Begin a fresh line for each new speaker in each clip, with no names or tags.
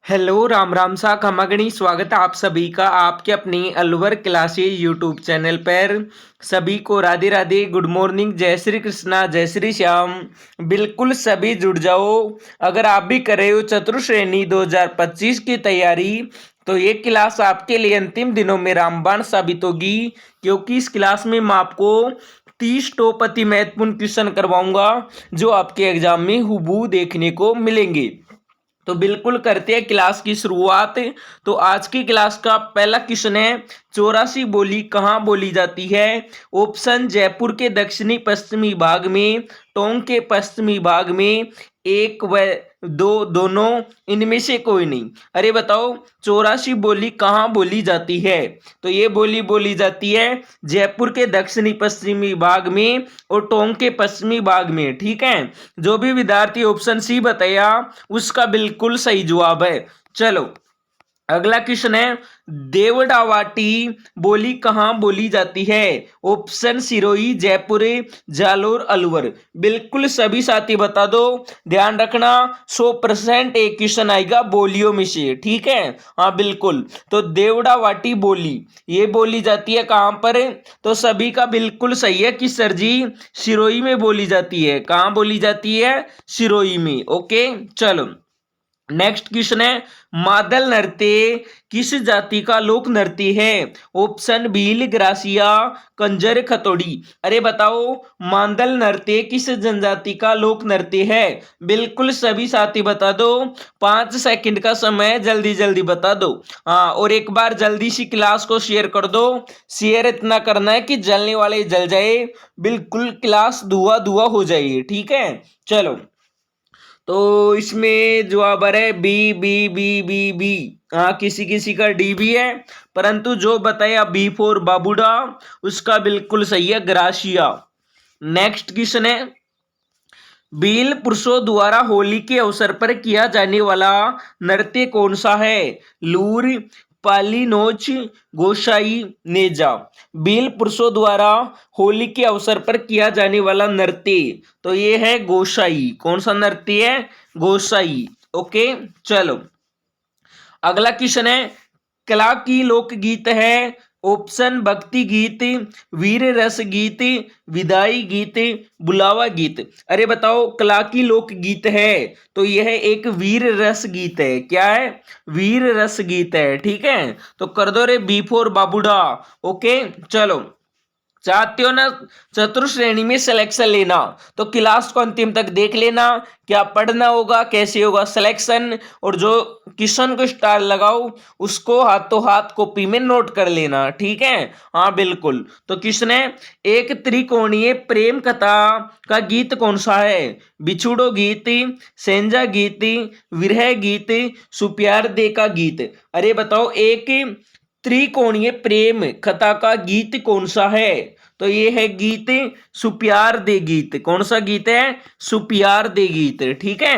Hello Ram Ram सा खमागणी स्वागत है आप सभी का आपके अपनी अलवर क्लासेज यूट्यूब चैनल पर। सभी को राधे राधे, गुड मॉर्निंग, जय श्री कृष्णा, जय श्री श्याम। बिल्कुल सभी जुड़ जाओ। अगर आप भी कर रहे हो चतुर्श्रेणी 2025 की तैयारी तो ये क्लास आपके लिए अंतिम दिनों में रामबाण साबित होगी, क्योंकि इस क्लास में मैं आपको 30 टॉप अति महत्वपूर्ण क्वेश्चन करवाऊंगा जो आपके एग्जाम में हूबहू देखने को मिलेंगे। तो बिल्कुल करते हैं क्लास की शुरुआत। तो आज की क्लास का पहला क्वेश्चन है, 84 बोली कहाँ बोली जाती है? ऑप्शन जयपुर के दक्षिणी पश्चिमी भाग में, टोंक के पश्चिमी भाग में, एक व दो, दोनों, इनमें से कोई नहीं। अरे बताओ 84 बोली कहाँ बोली जाती है? तो ये बोली बोली जाती है जयपुर के दक्षिणी पश्चिमी भाग में और टोंक के पश्चिमी भाग में। ठीक है, जो भी विद्यार्थी ऑप्शन सी बताया उसका बिल्कुल सही जवाब है। चलो अगला क्वेश्चन है, देवड़ावाटी बोली कहाँ बोली जाती है? ऑप्शन सिरोही, जयपुर, जालोर, अलवर। बिल्कुल सभी साथी बता दो। ध्यान रखना 100% एक क्वेश्चन आएगा बोलियों में से। ठीक है, हाँ बिल्कुल। तो देवड़ावाटी बोली ये बोली जाती है कहाँ पर? तो सभी का बिल्कुल सही है कि सर जी सिरोही में बोली जाती है। कहाँ बोली जाती है? सिरोही में। ओके चलो नेक्स्ट क्वेश्चन है, मादल नृत्य किस जाति का लोक नृत्य है? ऑप्शन भील, ग्रासिया, कंजर, खतोड़ी। अरे बताओ मादल नृत्य किस जनजाति का लोक नृत्य है? बिल्कुल सभी साथी बता दो। 5 सेकंड का समय, जल्दी जल्दी बता दो। हाँ, और एक बार जल्दी सी क्लास को शेयर कर दो। शेयर इतना करना है कि जलने वाले जल जाए, बिल्कुल क्लास धुआं धुआं हो जाए। ठीक है चलो, तो इसमें जवाब आ रहा है B B B B B. हाँ, किसी किसी का डी भी है, परंतु जो बताया बी फॉर बाबूडा उसका बिल्कुल सही है, ग्राशिया। नेक्स्ट क्वेश्चन है, भील पुरुषों द्वारा होली के अवसर पर किया जाने वाला नृत्य कौन सा है? लूर, पाली नोच, गोसाई, नेजा। भील पुरुषों द्वारा होली के अवसर पर किया जाने वाला नृत्य तो ये है गोसाई। कौन सा नृत्य है? गोसाई। ओके चलो अगला क्वेश्चन है, कला की लोकगीत है। ऑप्शन भक्ति गीत, वीर रस गीत, विदाई गीत, बुलावा गीत। अरे बताओ कला की लोकगीत है तो यह एक वीर रस गीत है। क्या है? वीर रस गीत है। ठीक है, तो कर दो रे बी फॉर बाबूडा। ओके चलो, चाहते हो ना चतुर्श्रेणी में सिलेक्शन लेना तो क्लास को अंतिम तक देख लेना। क्या पढ़ना होगा, कैसे होगा सिलेक्शन, और जो क्वेश्चन को स्टार लगाओ उसको हाथों हाथ कॉपी में नोट कर लेना। ठीक है, हाँ बिल्कुल। तो क्वेश्चन है, एक त्रिकोणीय प्रेम कथा का गीत कौन सा है? बिछुड़ो गीत, सेंजा गीत, विरह गीत, सुप्यार दे का गीत। अरे बताओ एक त्रिकोणीय प्रेम कथा का गीत कौन सा है? तो ये है गीत सुप्यार दे गीत। कौन सा गीत है? सुप्यार दे गीत। ठीक है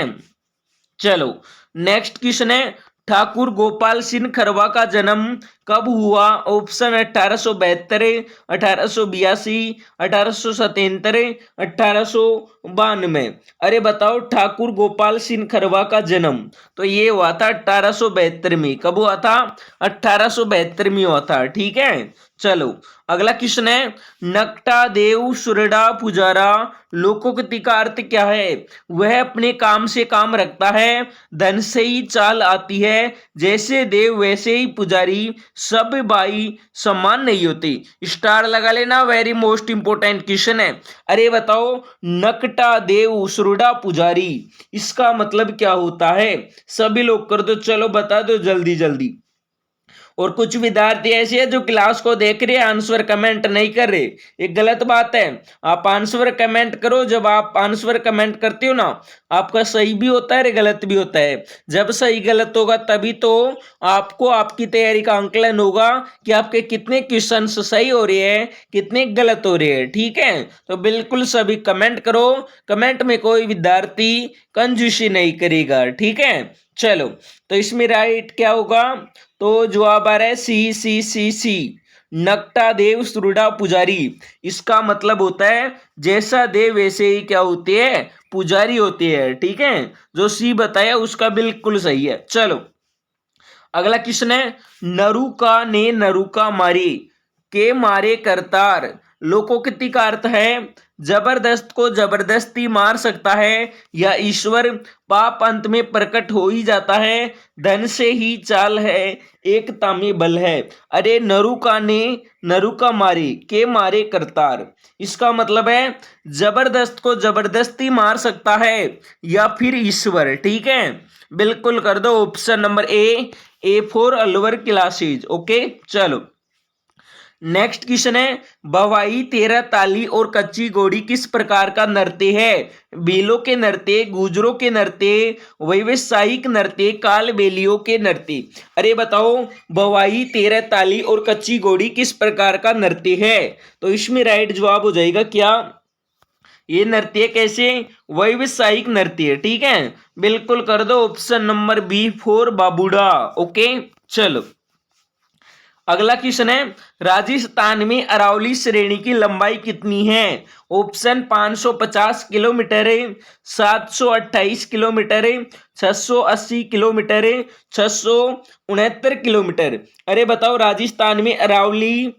चलो नेक्स्ट क्वेश्चन है, ठाकुर गोपाल सिंह खरवा का जन्म कब हुआ? ऑप्शन 1872, 1882, 1877, 1892। अरे बताओ ठाकुर गोपाल सिंह खरवा का जन्म तो ये हुआ था 1872 में। कब हुआ था? 1872 में हुआ था। ठीक है चलो अगला क्वेश्चन है, नकटा देव सुरडा पुजारा लोकोक्ति का अर्थ क्या है? वह अपने काम से काम रखता है, धन से ही चाल आती है, जैसे देव वैसे ही पुजारी, सब भाई समान नहीं होते। स्टार लगा लेना, वेरी मोस्ट इंपोर्टेंट क्वेश्चन है। अरे बताओ नकटा देव सुरडा पुजारी इसका मतलब क्या होता है? सभी लोग कर दो, चलो बता दो जल्दी जल्दी। और कुछ विद्यार्थी ऐसे हैं जो क्लास को देख रहे हैं आंसर कमेंट नहीं कर रहे, ये गलत बात है। आप आंसर कमेंट करो। जब आप आंसर कमेंट करते हो ना, आपका सही भी होता है गलत भी होता है। जब सही गलत होगा तभी तो आपको आपकी तैयारी का आंकलन होगा कि आपके कितने क्वेश्चन सही हो रहे हैं, कितने गलत हो रहे हैं। ठीक है, तो बिल्कुल सभी कमेंट करो। कमेंट में कोई विद्यार्थी कंजूसी नहीं करेगा। ठीक है चलो, तो इसमें राइट क्या होगा? तो जवाब आ रहा है सी सी सी सी, नकटा देव सुरडा पुजारी। इसका मतलब होता है जैसा देव वैसे ही क्या होते हैं? पुजारी होते हैं। ठीक है, जो सी बताया उसका बिल्कुल सही है। चलो अगला क्वेश्चन है, नरुका ने नरुका मारी के मारे करतार, लोकोक्ति का अर्थ है जबरदस्त को जबरदस्ती मार सकता है या ईश्वर पाप अंत में प्रकट हो ही जाता है, धन से ही चाल है एकता में बल है। अरे नरुका ने नरुका मारी के मारे करतार, इसका मतलब है जबरदस्त को जबरदस्ती मार सकता है या फिर ईश्वर। ठीक है, बिल्कुल कर दो option number A for Alwar classes. Okay चलो नेक्स्ट क्वेश्चन है, बवाई तेरह ताली और कच्ची घोड़ी किस प्रकार का नृत्य है? बीलों के नृत्य, गुजरों के नृत्य, व्यावसायिक नृत्य, कालबेलियों के नृत्य। अरे बताओ बवाई तेरह ताली और कच्ची घोड़ी किस प्रकार का नृत्य है? तो इसमें राइट जवाब हो जाएगा क्या, ये नृत्य कैसे, व्यावसायिक नृत्य। ठीक है, बिल्कुल कर दो ऑप्शन नंबर बी फॉर बाबूडा। ओके चलो अगला क्वेश्चन है, राजस्थान में अरावली श्रेणी की लंबाई कितनी है? ऑप्शन 550 किलोमीटर है, 728 किलोमीटर है, 680 किलोमीटर है, 669 किलोमीटर। अरे बताओ राजस्थान में अरावली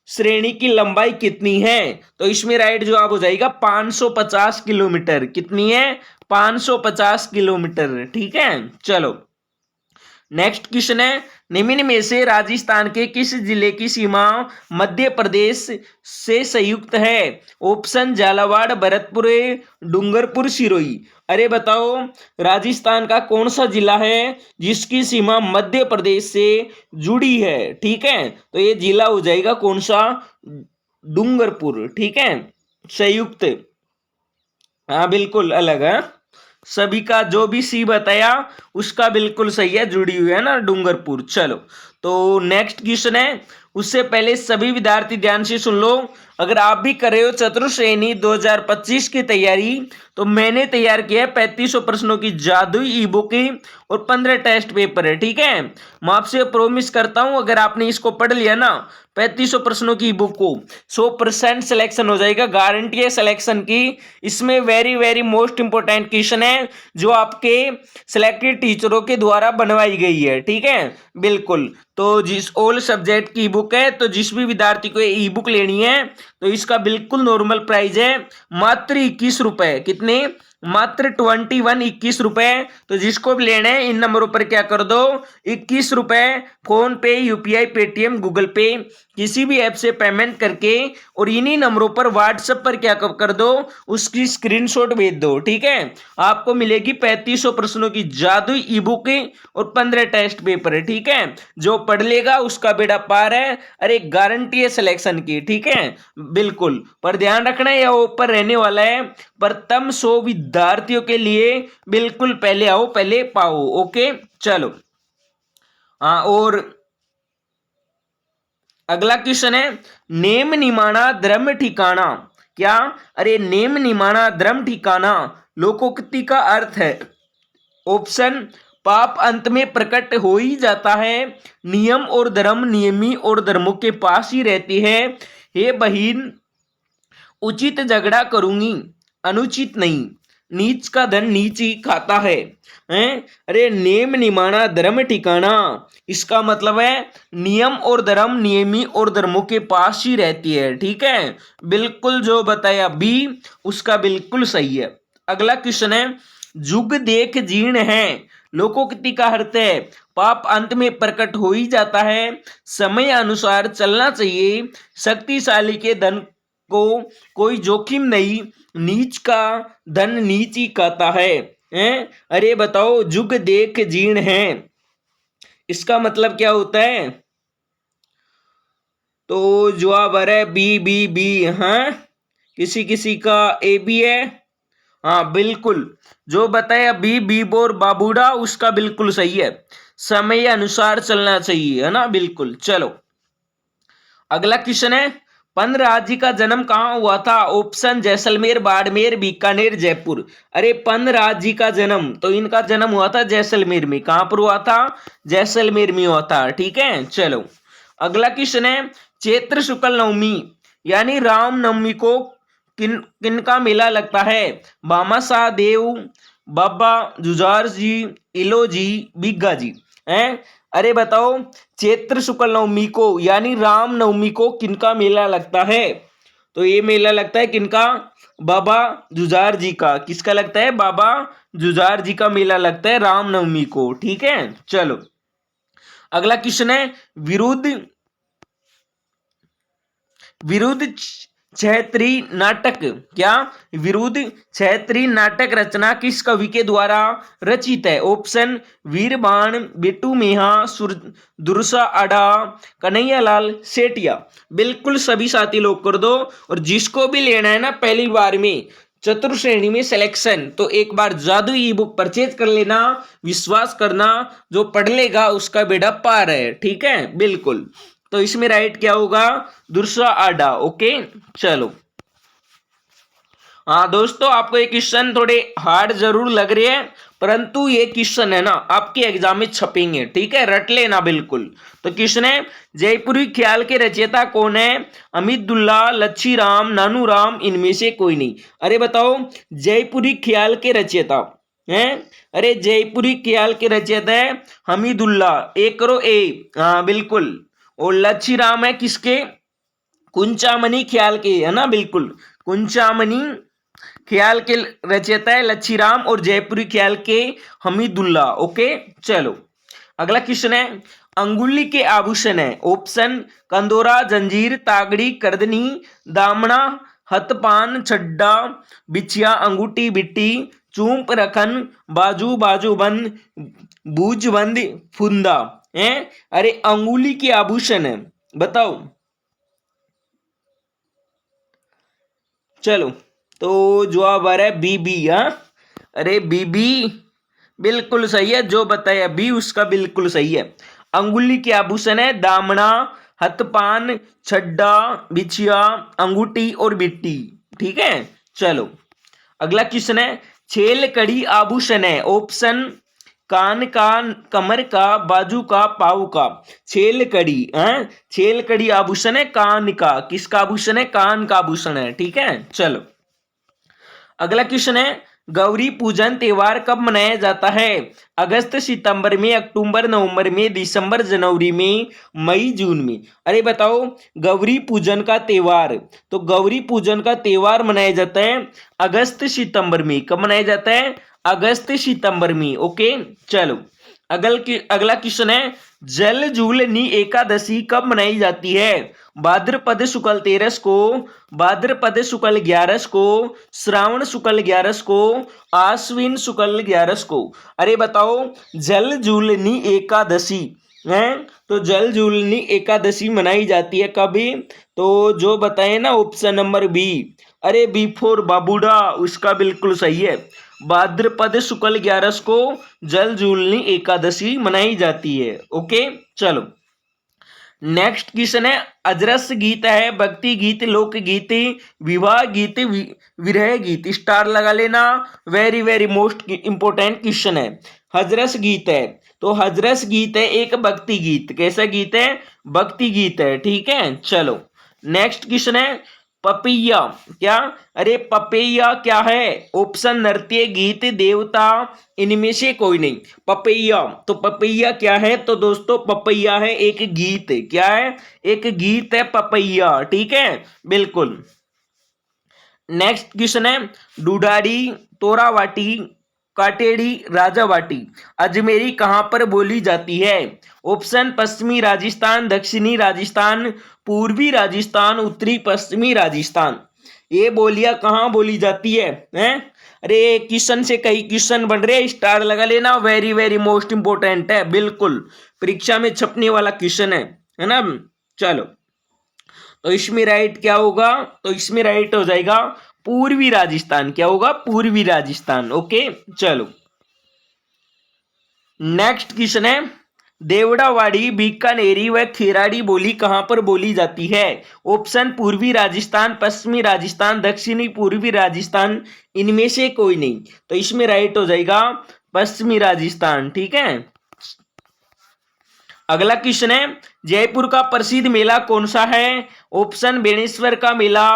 श्रेणी की लंबाई कितनी है? तो इसमें राइट जवाब हो जाएगा 550 किलोमीटर। कितनी है? 550 किलोमीटर। ठीक है चलो नेक्स्ट क्वेश्चन है, निम्न में से राजस्थान के किस जिले की सीमा मध्य प्रदेश से संयुक्त है? ऑप्शन झालावाड़, भरतपुर, डूंगरपुर, सिरोही। अरे बताओ राजस्थान का कौन सा जिला है जिसकी सीमा मध्य प्रदेश से जुड़ी है? ठीक है, तो ये जिला हो जाएगा कौन सा, डूंगरपुर। ठीक है, संयुक्त, हाँ बिल्कुल अलग है। सभी का जो भी सी बताया उसका बिल्कुल सही है, जुड़ी हुई है ना डूंगरपुर। चलो तो नेक्स्ट क्वेश्चन है, उससे पहले सभी विद्यार्थी ध्यान से सुन लो। अगर आप भी कर रहे हो चतुर्श्रेणी 2025 की तैयारी, तो मैंने तैयार किया है 3500 प्रश्नों की जादुई ई बुक और 15 टेस्ट पेपर है। ठीक है, मैं आपसे प्रोमिस करता हूं अगर आपने इसको पढ़ लिया ना 3500 प्रश्नों की बुक को, 100% सिलेक्शन हो जाएगा, गारंटी है सिलेक्शन की। इसमें very very most important question है जो आपके सिलेक्टेड टीचरों के द्वारा बनवाई गई है। ठीक है बिल्कुल, तो जिस ऑल सब्जेक्ट की बुक है, तो जिस भी विद्यार्थी को ई बुक लेनी है तो इसका बिल्कुल नॉर्मल प्राइस है मात्र 21 रुपए। कितने? मात्र 21 रुपए। तो जिसको भी लेना है इन नंबरों पर क्या कर दो, 21 रुपए फोन पे, यूपीआई, पेटीएम, गूगल पे, किसी भी ऐप से पेमेंट करके और इन्हीं नंबरों पर व्हाट्सएप पर क्या कर दो, उसकी स्क्रीनशॉट भेज दो। ठीक है, आपको मिलेगी 3500 प्रश्नों की जादुई ई बुक और 15 टेस्ट पेपर है। ठीक है, जो पढ़ लेगा उसका बेड़ा पार है। अरे गारंटी है सिलेक्शन की। ठीक है बिल्कुल, पर ध्यान रखना है यह ऊपर रहने वाला है प्रथम 100 विद्यार्थियों के लिए। बिल्कुल पहले आओ पहले पाओ। ओके चलो हाँ, और अगला क्वेश्चन है, नेम निमाना धर्म ठिकाना। क्या? अरे नेम निमाना धर्म ठिकाना लोकोक्ति का अर्थ है। ऑप्शन, पाप अंत में प्रकट हो ही जाता है, नियम और धर्म नियमी और धर्मों के पास ही रहती है, हे बहिन उचित झगड़ा करूंगी अनुचित नहीं, नीच का धन नीच ही खाता है। हैं? अरे नेम निमाना धर्म ठिकाना, इसका मतलब है नियम और धर्म नियमी और धर्मों के पास ही रहती है। ठीक है, बिल्कुल जो बताया बी उसका बिल्कुल सही है। अगला क्वेश्चन है, जुग देख जीर्ण है लोकोक्ति का अर्थ है पाप अंत में प्रकट हो ही जाता है, समय अनुसार चलना चाहिए, शक्तिशाली के धन को कोई जोखिम नहीं, नीच का धन नीच ही खाता है। हैं? अरे बताओ जुग देख जीर्ण है, इसका मतलब क्या होता है? तो जवाब आ रहा है बी बी बी। हाँ, किसी किसी का ए भी है। हाँ बिल्कुल, जो बताया बी बी बोर बाबूडा उसका बिल्कुल सही है, समय अनुसार चलना चाहिए, है ना। बिल्कुल चलो अगला क्वेश्चन है, पन राज्य का जन्म कहाँ हुआ था? ऑप्शन, जैसलमेर, बाड़मेर, बीकानेर, जयपुर। अरे पन राज्य का जन्म, तो इनका जन्म हुआ था जैसलमेर में। कहां पर हुआ था? जैसलमेर में हुआ था। ठीक है चलो अगला क्वेश्चन है, चैत्र शुक्ल नवमी यानी राम नवमी को किनका मेला लगता है? भामाशाह देव, बाबा जुझार जी, इलो जी, बिग्गा जी। हैं? अरे बताओ, चैत्र शुक्ल नवमी को यानी राम नवमी को किनका मेला लगता है? तो ये मेला लगता है किनका? बाबा जुझार जी का। किसका लगता है? बाबा जुझार जी का मेला लगता है रामनवमी को। ठीक है, चलो अगला क्वेश्चन है, विरुद्ध विरुद्ध छैत्री नाटक, क्या? विरुद्ध छैत्री नाटक रचना किस कवि के द्वारा रचित है? ऑप्शन वीरबाण, बेटू मेहा, दुरसा अडा, कन्हैयालाल सेठिया। बिल्कुल सभी साथी लोग कर दो। और जिसको भी लेना है ना पहली बार में चतुर श्रेणी में सिलेक्शन, तो एक बार जादू ई बुक परचेज कर लेना। विश्वास करना, जो पढ़ लेगा उसका बेड़ा पार है। ठीक है, बिल्कुल। तो इसमें राइट क्या होगा? दुर्सा आडा। ओके, चलो। हाँ दोस्तों, आपको ये क्वेश्चन थोड़े हार्ड जरूर लग रहे हैं, परंतु ये क्वेश्चन है ना आपके एग्जाम में छपेंगे। ठीक है, रट लेना बिल्कुल। तो क्वेश्चन है, जयपुरी ख्याल के रचयिता कौन है? अमितुल्ला, लच्छी राम, नानू राम, इनमें से कोई नहीं। अरे बताओ, जयपुरी ख्याल के रचयिता हैं? अरे जयपुरी ख्याल के रचयिता है हमीदुल्ला। ए करो ए। हाँ बिल्कुल। और लच्छी राम है किसके? कुंचामणि ख्याल के, है ना, बिल्कुल। कुंचामणि ख्याल के रचयिता है लच्छी राम, और जयपुरी ख्याल के हमीदुल्ला। ओके, चलो अगला क्वेश्चन है, अंगुली के आभूषण है। ऑप्शन कंदोरा, जंजीर, तागड़ी, करदनी, दामना, हथपान, छड्डा, बिछिया, अंगूठी, बिट्टी, चूंप, रखन, बाजू, बाजूबंद, बूझबंद, फुंदा है। अरे अंगुली के आभूषण है, बताओ। चलो, तो जवाब आ रहा है बीबी। हाँ, अरे बीबी बिल्कुल सही है। जो बताया बी उसका बिल्कुल सही है। अंगुली के आभूषण है दामना, हथपान, छड्डा, बिछिया, अंगूठी और बिट्टी। ठीक है, चलो अगला क्वेश्चन है, छेल कड़ी आभूषण है। ऑप्शन कान का, कमर का, बाजू का, पाऊ का। छेल कड़ी है, छेल कड़ी आभूषण है कान का। किसका आभूषण है? कान का आभूषण है। ठीक है, चलो अगला क्वेश्चन है, गौरी पूजन त्योहार कब मनाया जाता है? अगस्त सितंबर में, अक्टूबर नवंबर में, दिसंबर जनवरी में, मई जून में। अरे बताओ, गौरी पूजन का त्योहार, तो गौरी पूजन का त्योहार मनाया जाता है अगस्त सितंबर में। कब मनाया जाता है? अगस्त सितंबर में। ओके, चलो अगला क्वेश्चन है, जल जूलनी एकादशी कब मनाई जाती है? भाद्रपद शुक्ल 13 को, भाद्रपद शुक्ल 11 को, श्रावण शुक्ल 11 को, आश्विन शुक्ल 11 को। अरे बताओ, जल जूलनी एकादशी है, तो जल जूलनी एकादशी मनाई जाती है कभी? तो जो बताए ना ऑप्शन नंबर बी, अरे बी फोर बाबूडा, उसका बिल्कुल सही है। भाद्रपद शुक्ल 11 को जल जूलनी एकादशी मनाई जाती है। ओके, चलो नेक्स्ट क्वेश्चन है, अजरस गीत है, भक्ति गीत, लोक गीत, विवाह गीत, विरह गीत। स्टार लगा लेना, very very most important question है। हजरस गीत है, तो हजरस गीत है एक भक्ति गीत। कैसा गीत है? भक्ति गीत है। ठीक है, चलो नेक्स्ट क्वेश्चन है, पपैया क्या? अरे पपैया क्या है? ऑप्शन नृत्य, गीत, देवता, इनमें से कोई नहीं। पपैया, तो पपैया क्या है? तो दोस्तों पपैया है एक गीत। क्या है? एक गीत है पपैया। ठीक है, बिल्कुल। नेक्स्ट क्वेश्चन है, डुडारी, तोरावाटी, काटेड़ी, राजावाटी, अजमेरी कहां पर बोली जाती है? ऑप्शन पश्चिमी राजस्थान, दक्षिणी राजस्थान, पूर्वी राजस्थान, उत्तरी पश्चिमी राजस्थान। ये बोलियां कहाँ बोली जाती है? हैं? अरे क्वेश्चन से कई क्वेश्चन बन रहे, स्टार लगा लेना, वेरी वेरी मोस्ट इंपोर्टेंट है। बिल्कुल परीक्षा में छपने वाला क्वेश्चन है ना। चलो, तो इसमें राइट क्या होगा? तो इसमें राइट हो जाएगा पूर्वी राजस्थान। क्या होगा? पूर्वी राजस्थान। ओके, चलो नेक्स्ट क्वेश्चन है, देवड़ावाड़ी, बीकानेरी व खेराड़ी बोली कहां पर बोली जाती है? ऑप्शन पूर्वी राजस्थान, पश्चिमी राजस्थान, दक्षिणी पूर्वी राजस्थान, इनमें से कोई नहीं। तो इसमें राइट हो जाएगा पश्चिमी राजस्थान। ठीक है, अगला क्वेश्चन है, जयपुर का प्रसिद्ध मेला कौन सा है? ऑप्शन बेणेश्वर का मेला,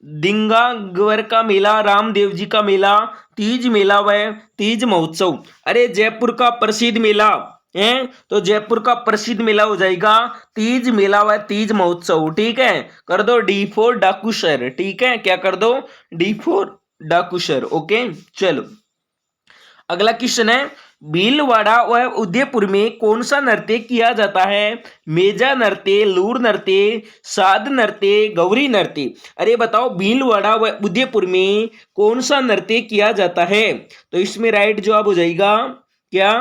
दिंगागवर का मेला, रामदेव जी का मेला, तीज मेला व तीज महोत्सव। अरे जयपुर का प्रसिद्ध मेला हैं, तो जयपुर का प्रसिद्ध मेला हो जाएगा तीज मेला व तीज महोत्सव। ठीक है, कर दो डी फॉर डाकूसर। ठीक है, क्या कर दो, डी फॉर डाकूसर। ओके, चलो अगला क्वेश्चन है, भीलवाड़ा व उदयपुर में कौन सा नृत्य किया जाता है? मेजा नृत्य, लूर नृत्य, साध नृत्य, गौरी नृत्य। अरे बताओ भीलवाड़ा व उदयपुर में कौन सा नृत्य किया जाता है? तो इसमें राइट जवाब हो जाएगा क्या?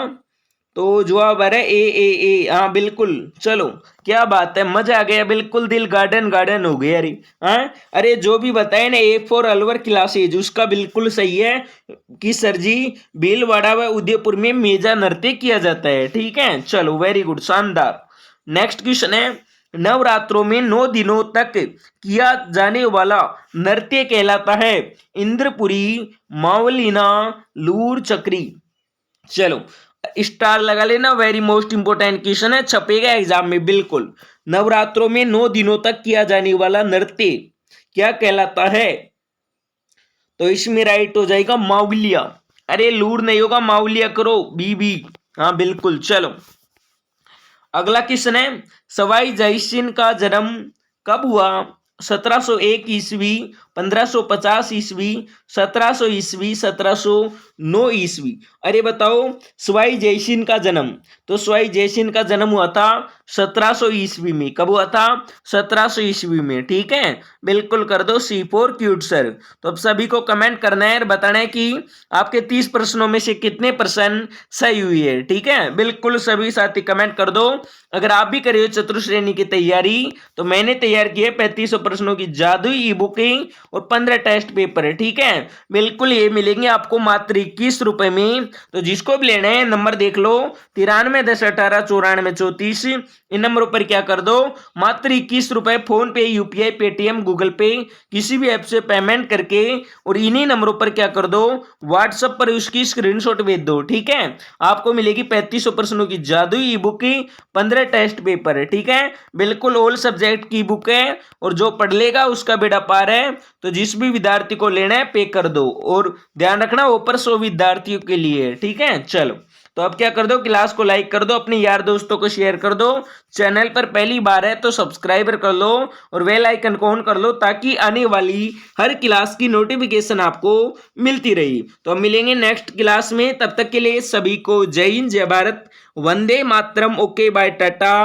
तो जवाब आ रहा है ए। हाँ बिल्कुल, चलो क्या बात है, मजा आ गया, बिल्कुल दिल गार्डन गार्डन हो गया। अरे हाँ, अरे जो भी बताए ना ए फॉर अलवर क्लासेज, उसका बिल्कुल सही है कि सर जी भीलवाड़ा व उदयपुर में मेजा नृत्य किया जाता है। ठीक है, चलो वेरी गुड, शानदार। नेक्स्ट क्वेश्चन है, नवरात्रों में 9 दिनों तक किया जाने वाला नृत्य कहलाता है? इंद्रपुरी, मावलीना, लूर चक्री। चलो स्टार लगा लेना, वेरी मोस्ट इंपोर्टेंट क्वेश्चन है, छपेगा एग्जाम में बिल्कुल। नवरात्रों में 9 दिनों तक किया जाने वाला नृत्य क्या कहलाता है? तो इसमें राइट हो जाएगा मावलिया। अरे लूर नहीं होगा, मावलिया करो, बी। हाँ बिल्कुल, चलो अगला क्वेश्चन है, सवाई जयसिंह का जन्म कब हुआ? 1701 ईस्वी, 1550 ईस्वी, 1700 ईस्वी, 1709 ईस्वी। अरे बताओ सवाई जयसिंह का जन्म, तो सवाई जयसिंह का जन्म हुआ था 1700 ईस्वी में। कब हुआ था? 1700 ईस्वी में। ठीक है, बिल्कुल कर दो सी फॉर क्यूट सर। तो अब सभी को कमेंट करना है और बताना है कि आपके 30 प्रश्नों में से कितने प्रश्न सही हुई है। ठीक है, बिल्कुल सभी साथी कमेंट कर दो। अगर आप भी कर रहे हो चतुश्रेणी की तैयारी, तो मैंने तैयार की है 3500 प्रश्नों की जादुई ई बुकिंग और 15 टेस्ट पेपर है। ठीक है, बिल्कुल ये मिलेंगे आपको मात्र 21 रुपए में। तो जिसको भी लेना है नंबर देख लो, 93 10 18 94 34। इन नंबरों पर क्या कर दो, मात्र 21 रुपए फोन पे, यूपीआई, पेटीएम, गूगल पे किसी भी ऐप से पेमेंट करके, और इन्हीं नंबरों पर क्या कर दो, व्हाट्सएप पर उसकी स्क्रीनशॉट भेज दो। ठीक है, आपको मिलेगी 3500 प्रश्नों की जादुई ई बुक, 15 टेस्ट पेपर है। ठीक है, बिल्कुल ऑल सब्जेक्ट की बुक है, और जो पढ़ लेगा उसका बेड़ा पार है। तो जिस भी विद्यार्थी को लेना है पे कर दो, और ध्यान रखना ऊपर 100 विद्यार्थियों के लिए। ठीक है, चलो तो अब क्या कर दो, क्लास को लाइक कर दो, अपने यार दोस्तों को शेयर कर दो, चैनल पर पहली बार है तो सब्सक्राइबर कर लो, और बेल आइकन को ऑन कर लो, ताकि आने वाली हर क्लास की नोटिफिकेशन आपको मिलती रही। तो अब मिलेंगे नेक्स्ट क्लास में, तब तक के लिए सभी को जय हिंद, जय भारत, वंदे मातरम। Okay bye, Tata.